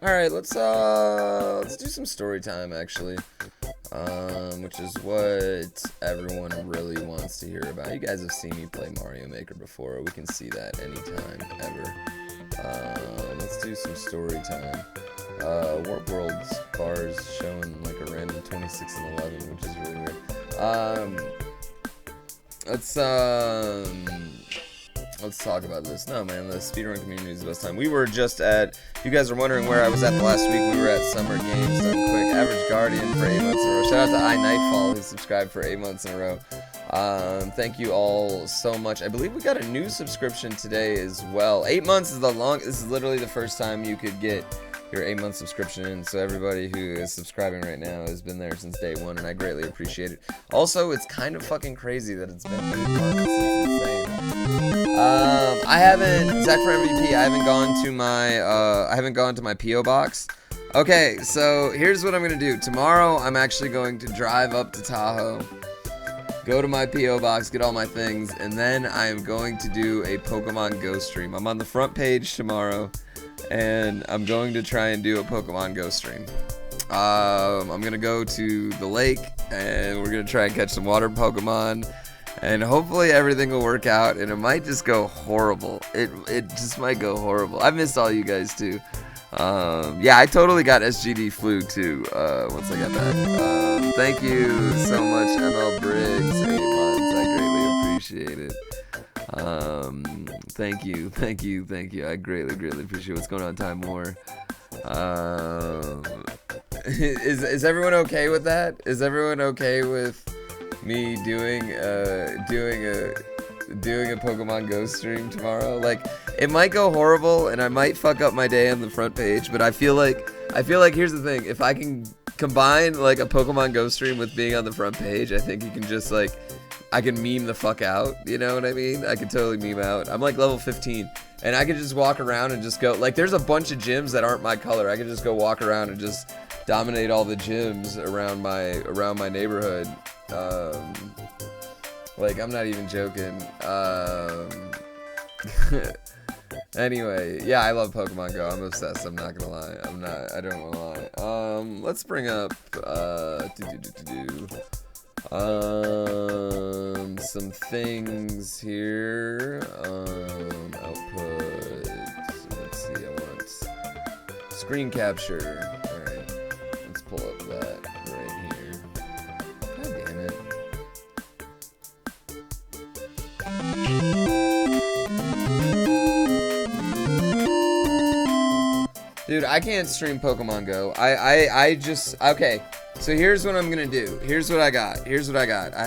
Alright, let's do some story time, actually. Which is what everyone really wants to hear about. You guys have seen me play Mario Maker before. We can see that anytime, ever. Let's do some story time. Warp World's bars showing like a random 26 and 11, which is really weird. Let's talk about this. No, man, the speedrun community is the best time. We were just at, if you guys are wondering where I was at the last week, we were at Summer Games Done Quick. Average Guardian for 8 months in a row. Shout out to iNightfall, who subscribed for 8 months in a row. Thank you all so much. I believe we got a new subscription today as well. 8 months is the longest. This is literally the first time you could get your 8-month subscription in, so everybody who is subscribing right now has been there since day one, and I greatly appreciate it. Also, it's kind of fucking crazy that it's been 8 months. It's insane. I haven't, Zach for MVP, I haven't gone to my P.O. box. Okay, so here's what I'm gonna do. Tomorrow, I'm actually going to drive up to Tahoe, go to my P.O. box, get all my things, and then I am going to do a Pokemon Go stream. I'm on the front page tomorrow, and I'm going to try and do a Pokemon Go stream. I'm gonna go to the lake, and we're gonna try and catch some water Pokemon, and hopefully everything will work out, and it might just go horrible. It just might go horrible. I missed all you guys too. Yeah, I totally got SGD flu too, once I got back. Thank you so much, ML Briggs, 8 months, I greatly appreciate it. Thank you. I greatly appreciate what's going on, Time More. Is everyone okay with that? Is everyone okay with me doing a Pokemon Go stream tomorrow? Like, it might go horrible and I might fuck up my day on the front page, but I feel like here's the thing, if I can combine like a Pokemon Go stream with being on the front page, I think you can just like, I can meme the fuck out, you know what I mean? I can totally meme out. I'm like level 15, and I can just walk around and just go, like, there's a bunch of gyms that aren't my color. I can just go walk around and just dominate all the gyms around my neighborhood. Like, I'm not even joking. Anyway, yeah, I love Pokemon Go. I'm obsessed. I'm not gonna lie. I don't wanna lie. Let's bring up, some things here. Output. Let's see. I want screen capture. All right. Let's pull up that right here. God damn it. Dude, I can't stream Pokemon Go. I just, okay. So here's what I'm gonna do. Here's what I got. I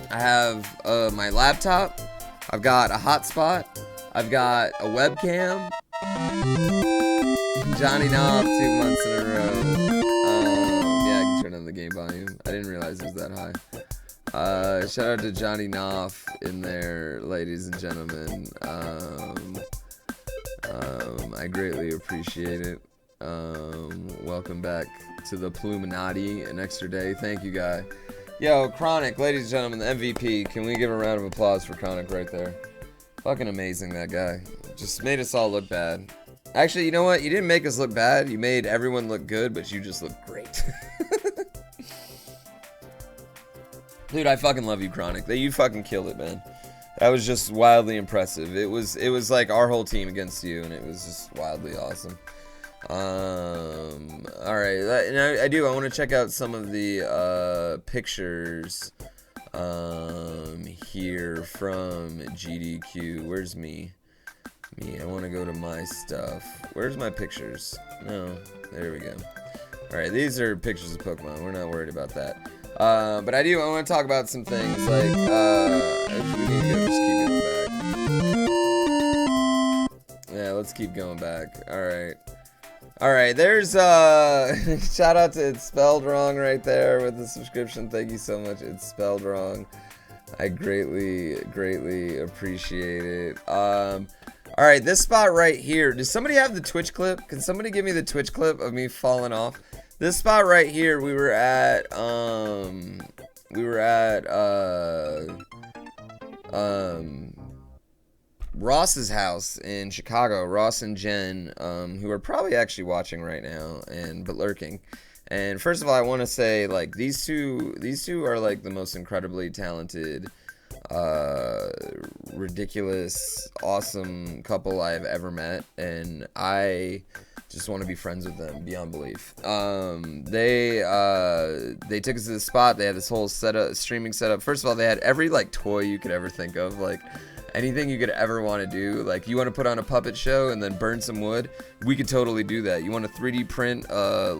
have my laptop. I've got a hotspot. I've got a webcam. Johnny Knob 2 months in a row. Yeah, I can turn on the game volume. I didn't realize it was that high. Shout out to Johnny Knopf in there, ladies and gentlemen. I greatly appreciate it. Welcome back to the Pluminati, an extra day. Thank you, guy. Yo, Chronic, ladies and gentlemen, the MVP. Can we give a round of applause for Chronic right there? Fucking amazing, that guy. Just made us all look bad. Actually, you know what? You didn't make us look bad. You made everyone look good, but you just look great. Dude, I fucking love you, Chronic. You fucking killed it, man. That was just wildly impressive. It was like our whole team against you, and it was just wildly awesome. All right, and I want to check out some of the pictures here from GDQ. Where's me? I want to go to my stuff. Where's my pictures? No, there we go. All right, these are pictures of Pokemon. We're not worried about that. But I want to talk about some things like, we need to just keep going back. Yeah, let's keep going back. Alright, there's, shout out to It's Spelled Wrong right there with the subscription. Thank you so much, It's Spelled Wrong. I greatly appreciate it. Alright, this spot right here. Does somebody have the Twitch clip? Can somebody give me the Twitch clip of me falling off? This spot right here, we were at, Ross's house in Chicago. Ross and Jen, who are probably actually watching right now but lurking. And first of all, I want to say, like, these two are like the most incredibly talented, ridiculous, awesome couple I've ever met, and I just want to be friends with them beyond belief. They took us to the spot. They had this whole streaming setup. First of all, they had every like toy you could ever think of, like anything you could ever want to do. Like, you want to put on a puppet show and then burn some wood, we could totally do that. You want to 3D print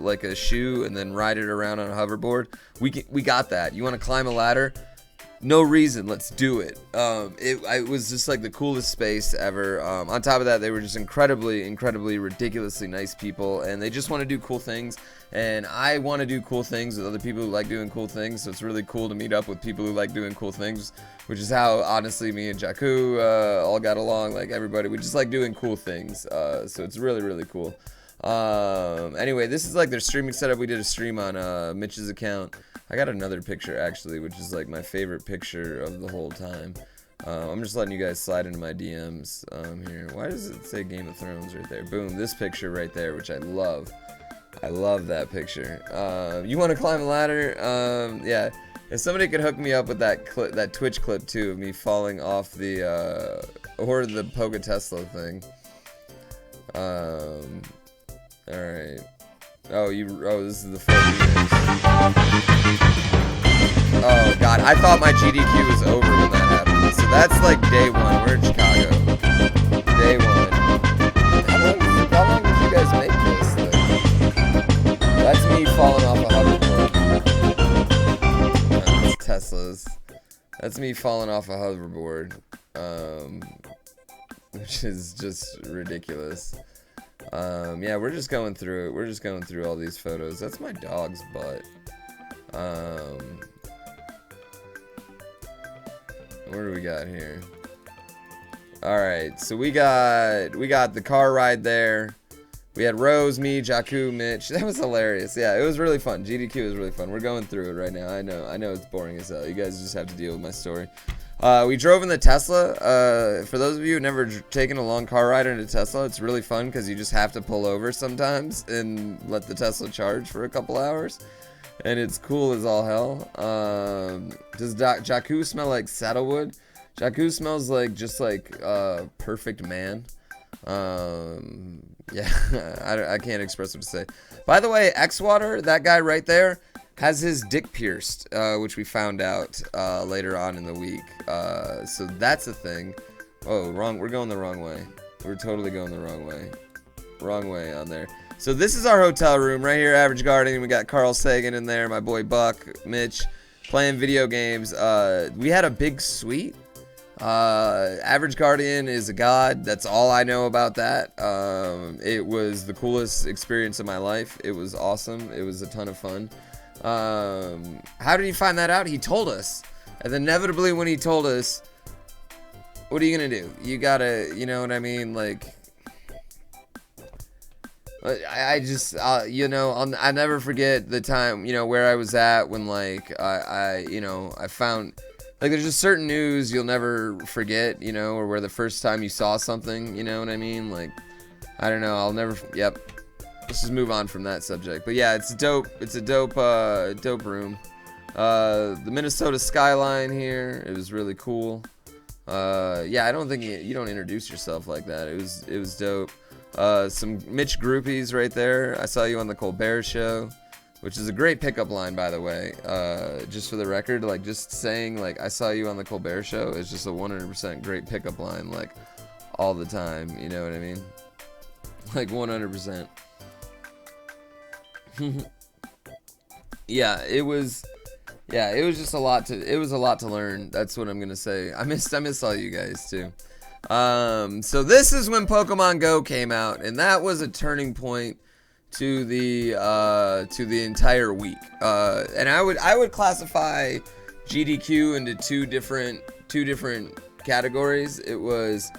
like a shoe and then ride it around on a hoverboard, we got that. You want to climb a ladder, no reason, let's do it. It was just like the coolest space ever. On top of that, they were just incredibly ridiculously nice people, and they just want to do cool things, and I want to do cool things with other people who like doing cool things. So it's really cool to meet up with people who like doing cool things, which is how honestly me and Jakku all got along. Like, everybody, we just like doing cool things, so it's really cool. Anyway, this is like their streaming setup. We did a stream on Mitch's account. I got another picture actually, which is like my favorite picture of the whole time. I'm just letting you guys slide into my DMs here. Why does it say Game of Thrones right there? Boom, this picture right there, which I love. I love that picture. You want to climb a ladder? Yeah. If somebody could hook me up with that Twitch clip too of me falling off the or the Poga Tesla thing. All right. Oh, this is the 4 years. Oh god, I thought my GDQ was over when that happened. So that's like day 1. We're in Chicago. Day 1. How long did you guys make this thing? That's me falling off a hoverboard. No, it's Tesla's. That's me falling off a hoverboard. Which is just ridiculous. Yeah, we're just going through it. We're just going through all these photos. That's my dog's butt. What do we got here? Alright, so we got the car ride there. We had Rose, me, Jakku, Mitch. That was hilarious. Yeah, it was really fun. GDQ was really fun. We're going through it right now. I know it's boring as hell. You guys just have to deal with my story. We drove in the Tesla. For those of you who've never taken a long car ride in a Tesla, it's really fun because you just have to pull over sometimes and let the Tesla charge for a couple hours. And it's cool as all hell. Does Jakku smell like saddlewood? Jakku smells like just like perfect man. Yeah, I can't express what to say. By the way, Xwater, that guy right there, has his dick pierced, which we found out later on in the week. So that's a thing. Oh, wrong. We're going the wrong way. We're totally going the wrong way. Wrong way on there. So this is our hotel room right here, Average Guardian. We got Carl Sagan in there, my boy Buck, Mitch, playing video games. We had a big suite. Average Guardian is a god. That's all I know about that. It was the coolest experience of my life. It was awesome. It was a ton of fun. How did he find that out? He told us. And inevitably when he told us, what are you gonna do? You gotta, you know what I mean? Like, I just, you know, I'll never forget the time, you know, where I was at when, like, I found, like, there's just certain news you'll never forget, you know, or where the first time you saw something, you know what I mean? Like, I don't know, I'll never, yep. Let's just move on from that subject. But yeah, it's dope. It's a dope room. The Minnesota skyline here, it was really cool. Yeah, I don't think you don't introduce yourself like that. It was dope. Some Mitch groupies right there. I saw you on the Colbert Show, which is a great pickup line, by the way. Just for the record, like, just saying, like, I saw you on the Colbert Show is just a 100% great pickup line, like, all the time. You know what I mean? Like, 100%. Yeah, it was just a lot to learn. That's what I'm gonna say. I miss all you guys too. So this is when Pokemon Go came out, and that was a turning point to the entire week. And I would classify GDQ into two different categories. It was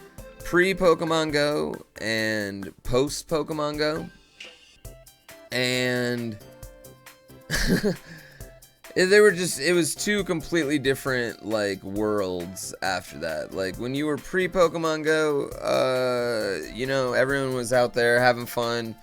pre-Pokemon Go and post-Pokemon Go. And They were just, it was two completely different, like, worlds after that. Like, when you were pre-Pokemon Go, you know, everyone was out there having fun,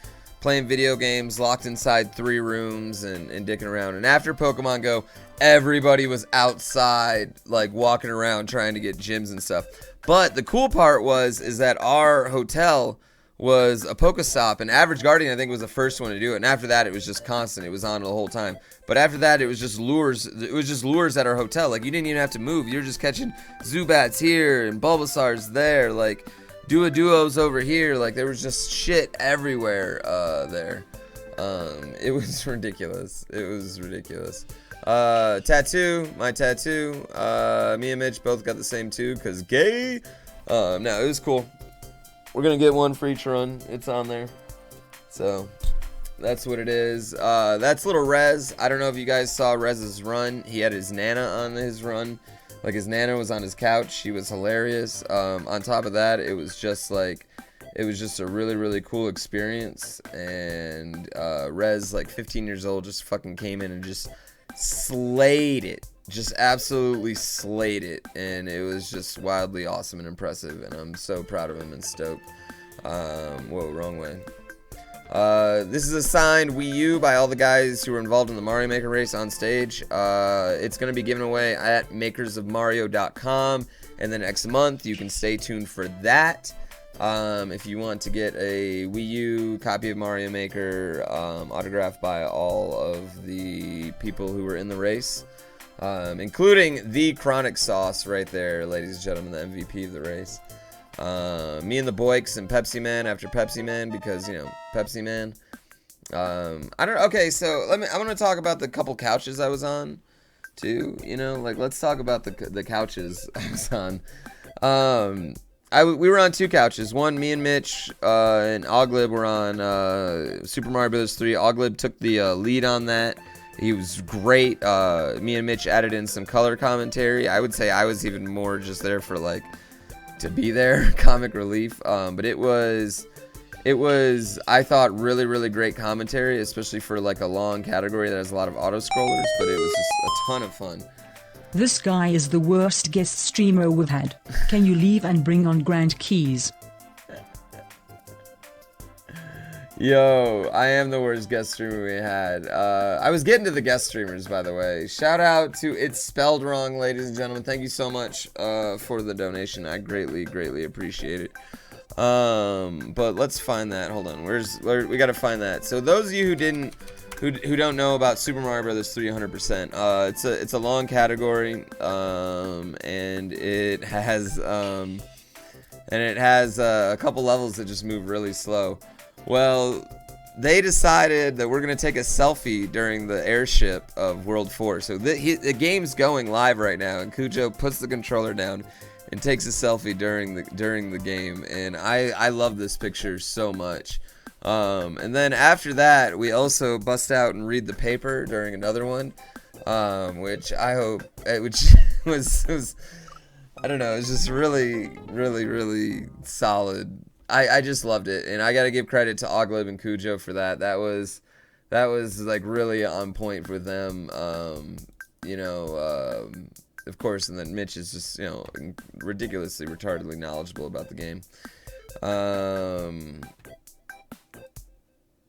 playing video games, locked inside 3 rooms and dicking around. And after Pokemon Go, everybody was outside, like, walking around trying to get gyms and stuff. But the cool part is that our hotel was a Pokestop, and Average Guardian, I think, was the first one to do it. And after that, it was just constant. It was on the whole time. But after that, it was just lures. It was just lures at our hotel. Like, you didn't even have to move. You were just catching Zubats here and Bulbasaurs there. Like, Duos over here. Like, there was just shit everywhere there. It was ridiculous. It was ridiculous. Tattoo. My tattoo. Me and Mitch both got the same too, because gay. No, it was cool. We're going to get one for each run. It's on there. So, that's what it is. That's little Rez. I don't know if you guys saw Rez's run. He had his Nana on his run. Like, his Nana was on his couch. She was hilarious. On top of that, it was just like, it was just a really, really cool experience. And Rez, like 15 years old, just fucking came in and just slayed it. Just absolutely slayed it, and it was just wildly awesome and impressive, and I'm so proud of him and stoked. Whoa, wrong way. This is a signed Wii U by all the guys who were involved in the Mario Maker race on stage. It's going to be given away at makersofmario.com, and then next month you can stay tuned for that. If you want to get a Wii U copy of Mario Maker autographed by all of the people who were in the race. Including the Chronic Sauce right there, ladies and gentlemen, the MVP of the race. Me and the Boykes and Pepsi Man after Pepsi Man, because, you know, Pepsi Man. I don't know. Okay, so I want to talk about the couple couches I was on, too. You know, like, let's talk about the couches I was on. We were on 2 couches. One, me and Mitch and Oglib were on Super Mario Bros. 3. Oglib took the lead on that. He was great. Me and Mitch added in some color commentary. I would say I was even more just there for, like, to be there, comic relief. But it was, I thought, really, really great commentary, especially for, like, a long category that has a lot of auto-scrollers. But it was just a ton of fun. This guy is the worst guest streamer we've had. Can you leave and bring on Grand Keys? Yo, I am the worst guest streamer we had. I was getting to the guest streamers, by the way. Shout out to It's Spelled Wrong, ladies and gentlemen. Thank you so much for the donation. I greatly, greatly appreciate it. But let's find that. Hold on. We gotta find that. So those of you who don't know about Super Mario Bros. 3 100%, it's a long category, and it has a couple levels that just move really slow. Well, they decided that we're going to take a selfie during the airship of World 4. So the game's going live right now, and Cujo puts the controller down and takes a selfie during the game. And I love this picture so much. And then after that, we also bust out and read the paper during another one, which I hope, which was I don't know, it's just really, really, really solid. I just loved it, and I gotta give credit to Oglib and Cujo for that. That was like really on point for them. You know, of course, and then Mitch is just, you know, ridiculously retardedly knowledgeable about the game.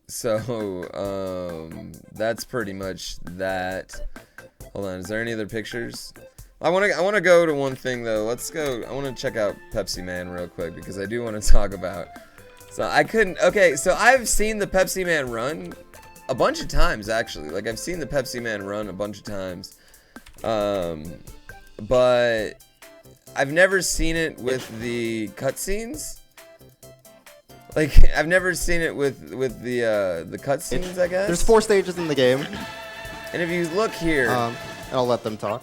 So that's pretty much that. Hold on, is there any other pictures? I want to go to one thing though. Let's go. I want to check out Pepsi Man real quick, because I do want to talk about. So I couldn't. Okay, so I've seen the Pepsi Man run a bunch of times, actually. Like, I've seen the Pepsi Man run a bunch of times, but I've never seen it with the cutscenes. Like, I've never seen it with the cutscenes, I guess. There's 4 stages in the game. And if you look here, I'll let them talk.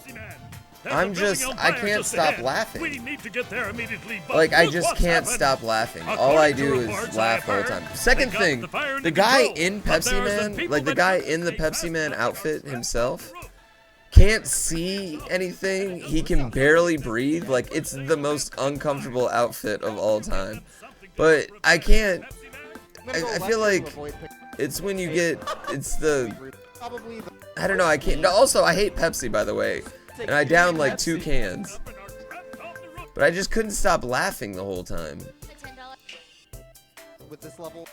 I can't stop laughing. We need to get there immediately. Like, I just can't stop laughing. All I do is laugh the whole time. Second thing, the guy in Pepsi Man, like the guy in the Pepsi Man outfit himself, can't see anything. He can barely breathe. Like, it's the most uncomfortable outfit of all time. But I can't. I feel like it's when you get. It's the. I don't know. I can't. Also, I hate Pepsi, by the way, and I downed like 2 cans, but I just couldn't stop laughing the whole time. With this level.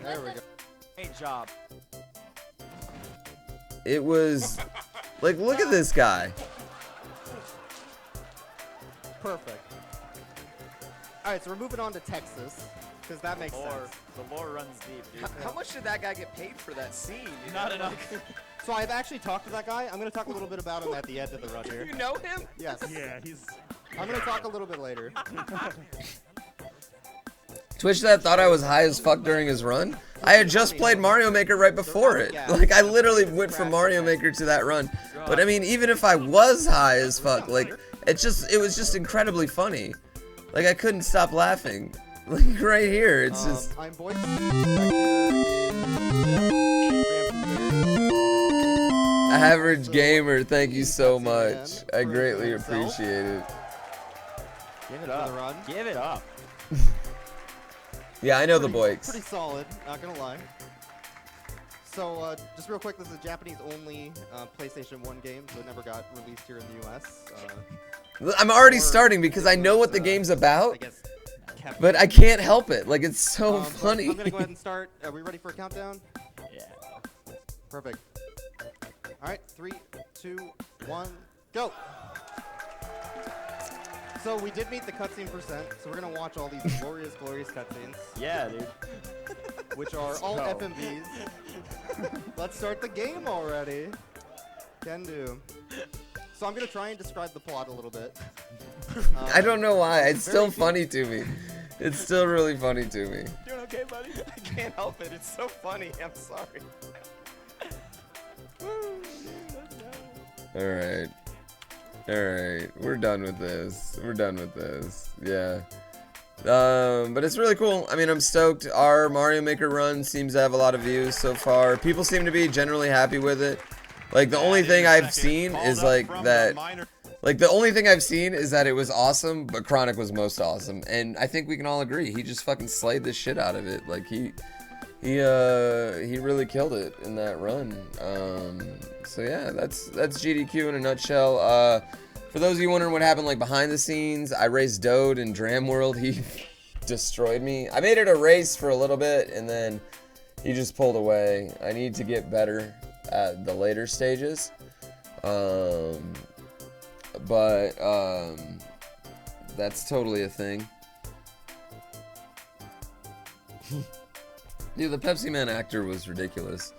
There we go. Great job. It was like, look at this guy. Perfect. Alright, so we're moving on to Texas, because that makes sense. The lore runs deep, dude. How much did that guy get paid for that scene? Not enough. So I've actually talked to that guy. I'm going to talk a little bit about him at the end of the run here. You know him? Yes. Yeah, he's... I'm going to talk a little bit later. Twitch that thought I was high as fuck during his run. I had just played Mario Maker right before it. Like, I literally went from Mario Maker to that run. But I mean, even if I was high as fuck, like, it was just incredibly funny. Like, I couldn't stop laughing. Like, right here, it's just... I'm voicing... Average Gamer, thank you so much. I greatly appreciate it. Give it up. Give it up. Yeah, I know the boys. Pretty solid, not gonna lie. So, just real quick, this is a Japanese-only PlayStation 1 game, so it never got released here in the US. I'm already starting because I know what the game's about, I guess, but I can't help it. Like, it's so funny. I'm gonna go ahead and start. Are we ready for a countdown? Yeah. Perfect. Alright, 3, 2, 1, go! So we did meet the cutscene percent, so we're gonna watch all these glorious, glorious cutscenes. Yeah, dude. Which are all go. FMVs. Let's start the game already. Can do. So I'm gonna try and describe the plot a little bit. I don't know why. It's still funny to me. It's still really funny to me. Doing okay, buddy? I can't help it. It's so funny. I'm sorry. Alright. Alright. We're done with this. We're done with this. Yeah. But it's really cool. I mean, I'm stoked. Our Mario Maker run seems to have a lot of views so far. People seem to be generally happy with it. Like, the only thing I've seen is, like, that... Like, the only thing I've seen is that it was awesome, but Chronic was most awesome. And I think we can all agree. He just fucking slayed the shit out of it. Like, he really killed it in that run. So yeah, that's GDQ in a nutshell. For those of you wondering what happened, like, behind the scenes, I raced Dode in Dram World. He destroyed me. I made it a race for a little bit, and then he just pulled away. I need to get better at the later stages. But that's totally a thing. Dude, the Pepsi Man actor was ridiculous.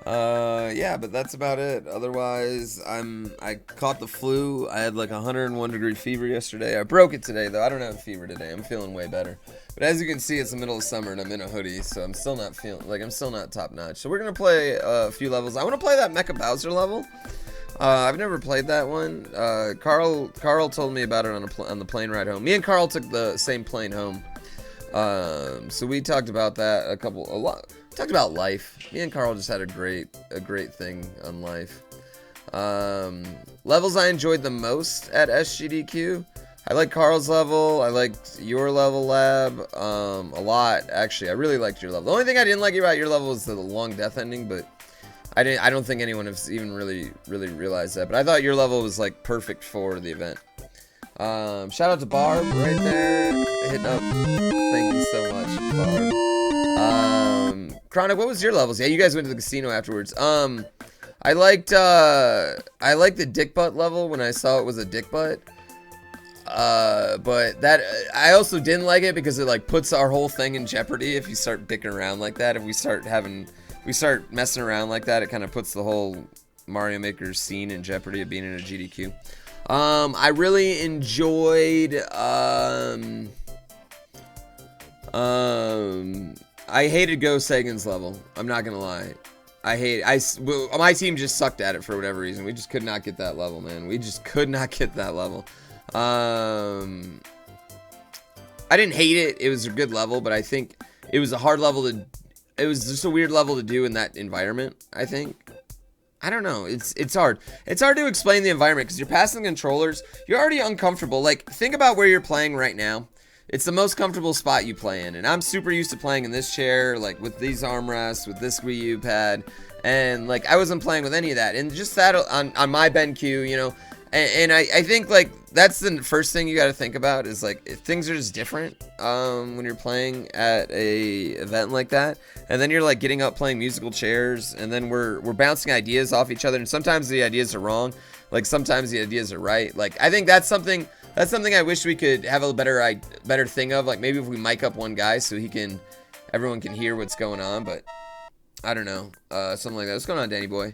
Yeah, but that's about it. Otherwise, I caught the flu. I had like 101-degree fever yesterday. I broke it today, though. I don't have fever today. I'm feeling way better. But as you can see, it's the middle of summer and I'm in a hoodie, so I'm still not feeling like I'm still not top notch. So we're gonna play a few levels. I want to play that Mecha Bowser level. I've never played that one. Carl told me about it on the plane ride home. Me and Carl took the same plane home. So we talked about that a lot. Talked about life. Me and Carl just had a great thing on life. Levels I enjoyed the most at SGDQ. I like Carl's level. I liked your level, Lab, a lot. Actually, I really liked your level. The only thing I didn't like about your level was the long death ending, but I don't think anyone has even really realized that. But I thought your level was like perfect for the event. Shout out to Barb right there, hitting up. Thank you so much, Barb. Chronic, what was your levels? Yeah, you guys went to the casino afterwards. I liked the dick butt level when I saw it was a dick butt. But that I also didn't like it because it like puts our whole thing in jeopardy if you start dicking around like that. If we start messing around like that, it kind of puts the whole Mario Maker scene in jeopardy of being in a GDQ. I really enjoyed, I hated Go Sagan's level. I'm not gonna lie. My team just sucked at it for whatever reason. We just could not get that level, man. We just could not get that level. I didn't hate it. It was a good level, but I think it was a hard level it was just a weird level to do in that environment, I think. I don't know. It's hard. It's hard to explain the environment because you're passing the controllers. You're already uncomfortable. Like, think about where you're playing right now. it's the most comfortable spot you play in. And I'm super used to playing in this chair, like with these armrests, with this Wii U pad. And like I wasn't playing with any of that. And just that on my BenQ, you know. And I think like that's the first thing you got to think about is like things are just different when you're playing at a event like that, and then you're like getting up playing musical chairs, and then we're bouncing ideas off each other, and sometimes the ideas are wrong, like sometimes the ideas are right. Like I think that's something I wish we could have a better thing of, like maybe if we mic up one guy so everyone can hear what's going on, but I don't know, something like that. What's going on, Danny boy?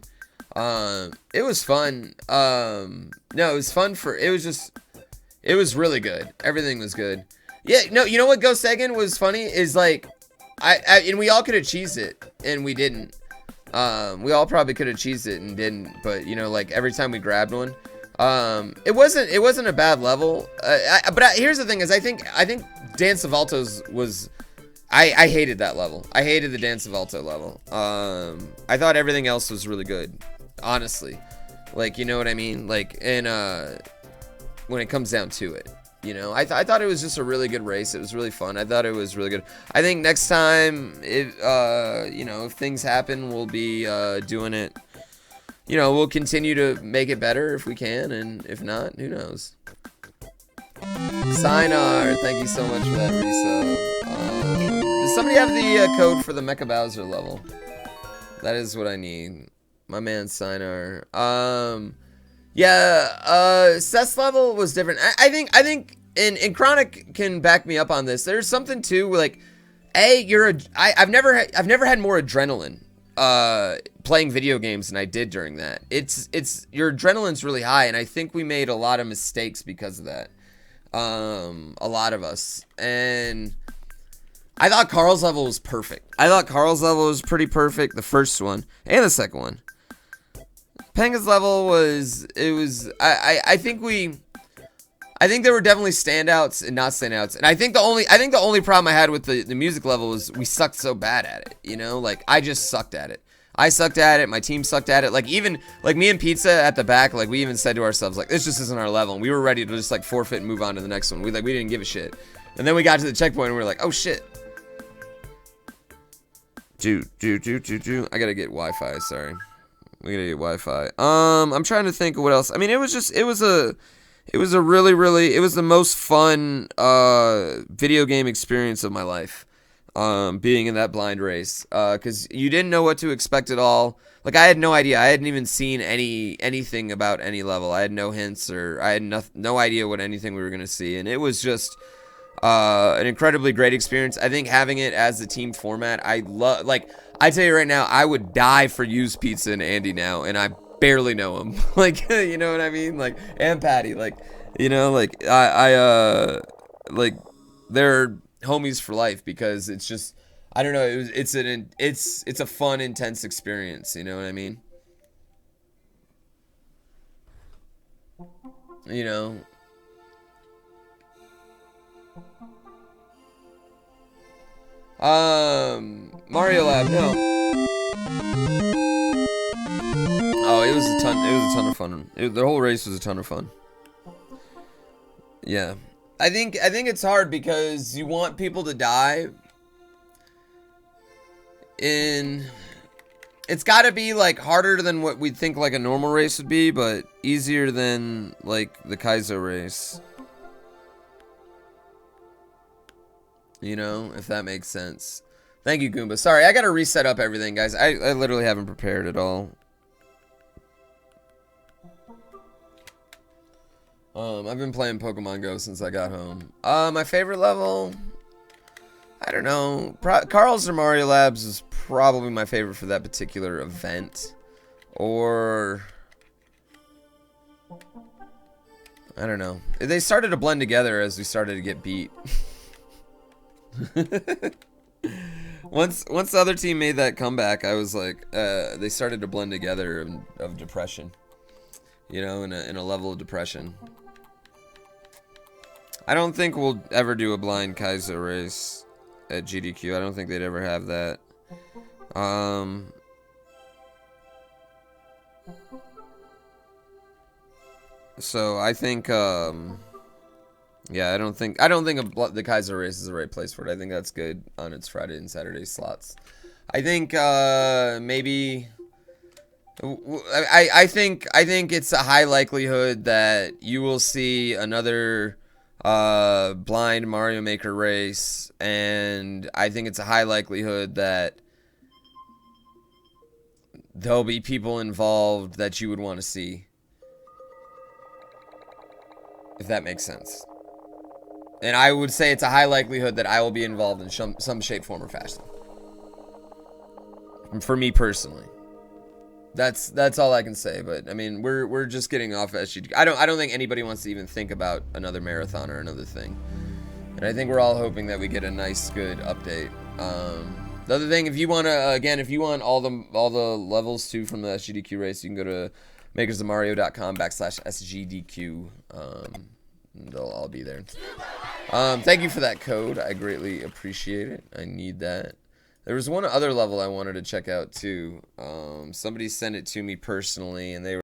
It was fun. No, it was fun it was really good. Everything was good. Yeah, no, you know what Ghost Eggin was funny is like, and we all could have cheesed it and we didn't. We all probably could have cheesed it and didn't, but you know, like every time we grabbed one, it wasn't a bad level. Here's the thing is I think Dance of Altos was, I hated that level. I hated the Dance of Alto level. I thought everything else was really good. Honestly, like, you know what I mean? Like, and when it comes down to it, you know, I thought it was just a really good race. It was really fun. I thought it was really good. I think next time, if you know, if things happen, we'll be doing it. You know, we'll continue to make it better if we can, and if not, who knows? Sinar, thank you so much for that resub. Does somebody have the code for the Mecha Bowser level? That is what I need. My man Sinar. Yeah, Seth's level was different. I think and Chronic can back me up on this. There's something too, like, I've never had more adrenaline playing video games than I did during that. It's your adrenaline's really high, and I think we made a lot of mistakes because of that. A lot of us. And I thought Carl's level was perfect. I thought Carl's level was pretty perfect, the first one and the second one. Penga's level was, I think there were definitely standouts and not standouts. And I think the only problem I had with the music level was we sucked so bad at it, you know? Like, I just sucked at it. I sucked at it, my team sucked at it. Like, even, like, me and Pizza at the back, like, we even said to ourselves, like, this just isn't our level. And we were ready to just, like, forfeit and move on to the next one. We didn't give a shit. And then we got to the checkpoint and we were like, oh, shit. I gotta get Wi-Fi, sorry. We gotta get Wi-Fi. I'm trying to think of what else. I mean, it was the most fun, video game experience of my life. Being in that blind race. Cause you didn't know what to expect at all. Like, I had no idea. I hadn't even seen anything about any level. I had no hints, or I had no idea what anything we were gonna see. And it was just, an incredibly great experience. I think having it as the team format, I love, like, I tell you right now, I would die for Used Pizza and Andy now, and I barely know him. Like, you know what I mean? Like, and Patty, like, you know, like, like, they're homies for life, because it's just, I don't know, it's a fun, intense experience, you know what I mean? You know? Mario Lab, no. Oh, it was a ton of fun. The whole race was a ton of fun. Yeah. I think it's hard because you want people to die. It's got to be like harder than what we'd think like a normal race would be, but easier than like the Kaizo race. You know, if that makes sense. Thank you, Goomba. Sorry, I gotta reset up everything, guys. I literally haven't prepared at all. I've been playing Pokemon Go since I got home. My favorite level, I don't know. Carl's or Mario Labs is probably my favorite for that particular event. Or, I don't know. They started to blend together as we started to get beat. Once the other team made that comeback, I was like, they started to blend together of depression. You know, in a level of depression. I don't think we'll ever do a blind Kaizo race at GDQ. I don't think they'd ever have that. So I think, Yeah, I don't think the Kaiser race is the right place for it. I think that's good on its Friday and Saturday slots. I think maybe I think it's a high likelihood that you will see another blind Mario Maker race, and I think it's a high likelihood that there'll be people involved that you would want to see, if that makes sense. And I would say it's a high likelihood that I will be involved in some shape, form, or fashion. For me personally, that's all I can say. But I mean, we're just getting off SGDQ. I don't think anybody wants to even think about another marathon or another thing. And I think we're all hoping that we get a nice, good update. The other thing, if you want to, again, if you want all the levels too from the SGDQ race, you can go to makersofmario.com/SGDQ. They'll all be there. Thank you for that code. I greatly appreciate it. I need that. There was one other level I wanted to check out too. Somebody sent it to me personally, and they were